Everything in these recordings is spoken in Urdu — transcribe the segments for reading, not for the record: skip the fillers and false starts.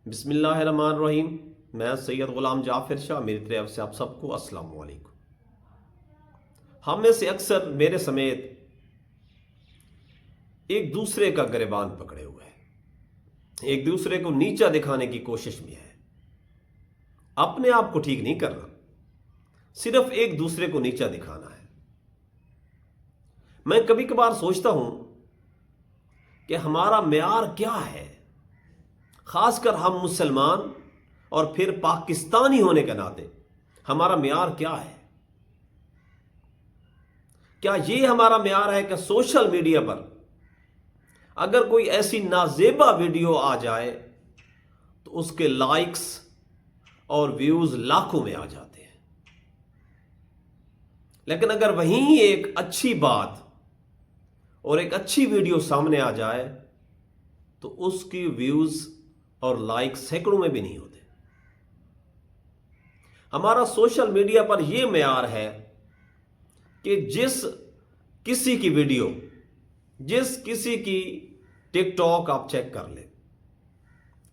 بسم اللہ الرحمن الرحیم۔ میں سید غلام جعفر شاہ، میری طرف سے آپ سب کو السلام علیکم۔ ہم میں سے اکثر میرے سمیت ایک دوسرے کا گریبان پکڑے ہوئے ہیں، ایک دوسرے کو نیچا دکھانے کی کوشش میں ہے۔ اپنے آپ کو ٹھیک نہیں کرنا، صرف ایک دوسرے کو نیچا دکھانا ہے۔ میں کبھی کبھار سوچتا ہوں کہ ہمارا معیار کیا ہے، خاص کر ہم مسلمان اور پھر پاکستانی ہونے کے ناطے ہمارا معیار کیا ہے؟ کیا یہ ہمارا معیار ہے کہ سوشل میڈیا پر اگر کوئی ایسی نازیبا ویڈیو آ جائے تو اس کے لائکس اور ویوز لاکھوں میں آ جاتے ہیں، لیکن اگر وہیں ایک اچھی بات اور ایک اچھی ویڈیو سامنے آ جائے تو اس کی ویوز اور لائک سینکڑوں میں بھی نہیں ہوتے۔ ہمارا سوشل میڈیا پر یہ معیار ہے کہ جس کسی کی ویڈیو، جس کسی کی ٹک ٹاک آپ چیک کر لیں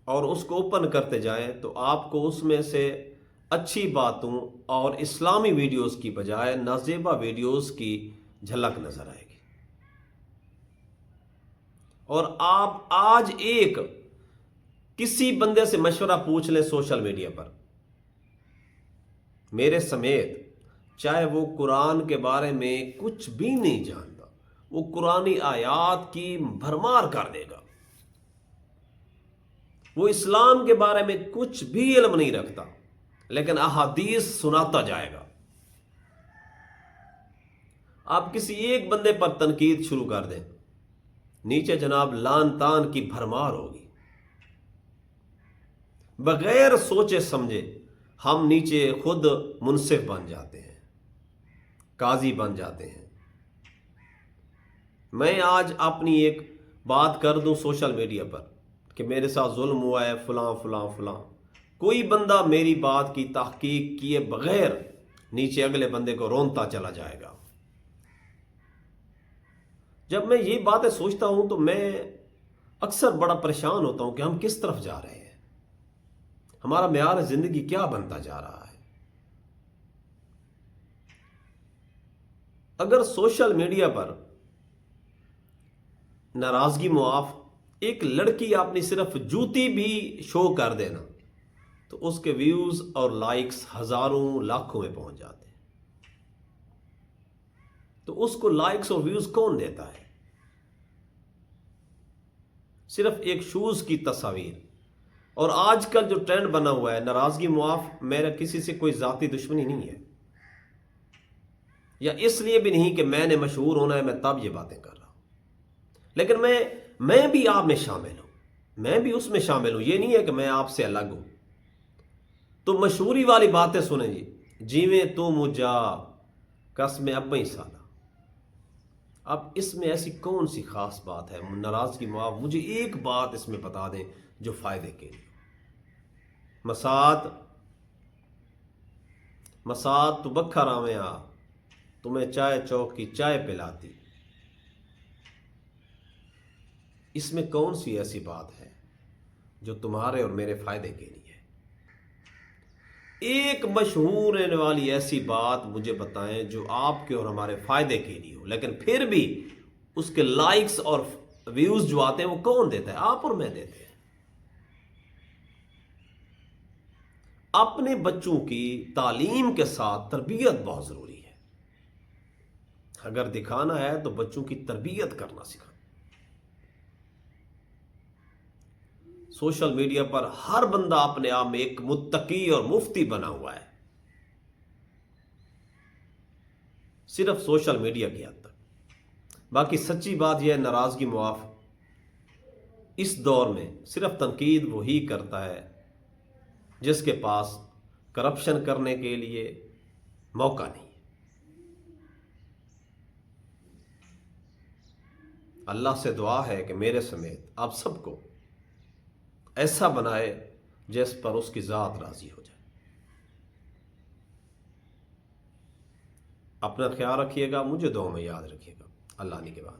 اور اس کو اوپن کرتے جائیں تو آپ کو اس میں سے اچھی باتوں اور اسلامی ویڈیوز کی بجائے نازیبا ویڈیوز کی جھلک نظر آئے گی۔ اور آپ آج ایک کسی بندے سے مشورہ پوچھ لیں سوشل میڈیا پر، میرے سمیت، چاہے وہ قرآن کے بارے میں کچھ بھی نہیں جانتا، وہ قرآنی آیات کی بھرمار کر دے گا، وہ اسلام کے بارے میں کچھ بھی علم نہیں رکھتا لیکن احادیث سناتا جائے گا۔ آپ کسی ایک بندے پر تنقید شروع کر دیں، نیچے جناب لان تان کی بھرمار ہوگی۔ بغیر سوچے سمجھے ہم نیچے خود منصف بن جاتے ہیں، قاضی بن جاتے ہیں۔ میں آج اپنی ایک بات کر دوں سوشل میڈیا پر کہ میرے ساتھ ظلم ہوا ہے، فلاں فلاں فلاں، کوئی بندہ میری بات کی تحقیق کیے بغیر نیچے اگلے بندے کو رونتا چلا جائے گا۔ جب میں یہ باتیں سوچتا ہوں تو میں اکثر بڑا پریشان ہوتا ہوں کہ ہم کس طرف جا رہے ہیں، ہمارا معیار زندگی کیا بنتا جا رہا ہے۔ اگر سوشل میڈیا پر ناراضگی معاف ایک لڑکی اپنی صرف جوتی بھی شو کر دینا تو اس کے ویوز اور لائکس ہزاروں لاکھوں میں پہنچ جاتے ہیں۔ تو اس کو لائکس اور ویوز کون دیتا ہے؟ صرف ایک شوز کی تصاویر۔ اور آج کل جو ٹرینڈ بنا ہوا ہے ناراضگی معاف، میرا کسی سے کوئی ذاتی دشمنی نہیں ہے، یا اس لیے بھی نہیں کہ میں نے مشہور ہونا ہے میں تب یہ باتیں کر رہا ہوں، لیکن میں بھی آپ میں شامل ہوں، میں بھی اس میں شامل ہوں۔ یہ نہیں ہے کہ میں آپ سے الگ ہوں۔ تو مشہوری والی باتیں سنیں جی، جیویں تو مجھا کس میں اب ہی سادہ۔ اب اس میں ایسی کون سی خاص بات ہے ناراضگی معاف؟ مجھے ایک بات اس میں بتا دیں جو فائدے کے لیے۔ مسات تو بکھا رامے آ، تمہیں چائے چوک کی چائے پلاتی۔ اس میں کون سی ایسی بات ہے جو تمہارے اور میرے فائدے کے لیے ہے؟ ایک مشہور ہونے والی ایسی بات مجھے بتائیں جو آپ کے اور ہمارے فائدے کے لیے ہو، لیکن پھر بھی اس کے لائکس اور ویوز جو آتے ہیں وہ کون دیتا ہے؟ آپ اور میں دیتے ہیں۔ اپنے بچوں کی تعلیم کے ساتھ تربیت بہت ضروری ہے۔ اگر دکھانا ہے تو بچوں کی تربیت کرنا سکھائیں۔ سوشل میڈیا پر ہر بندہ اپنے آپ میں ایک متقی اور مفتی بنا ہوا ہے، صرف سوشل میڈیا کی حد تک۔ باقی سچی بات یہ ہے، ناراضگی معاف اس دور میں صرف تنقید وہی کرتا ہے جس کے پاس کرپشن کرنے کے لیے موقع نہیں۔ اللہ سے دعا ہے کہ میرے سمیت آپ سب کو ایسا بنائے جس پر اس کی ذات راضی ہو جائے۔ اپنا خیال رکھیے گا، مجھے دعاؤں میں یاد رکھیے گا۔ اللہ نے کے بعد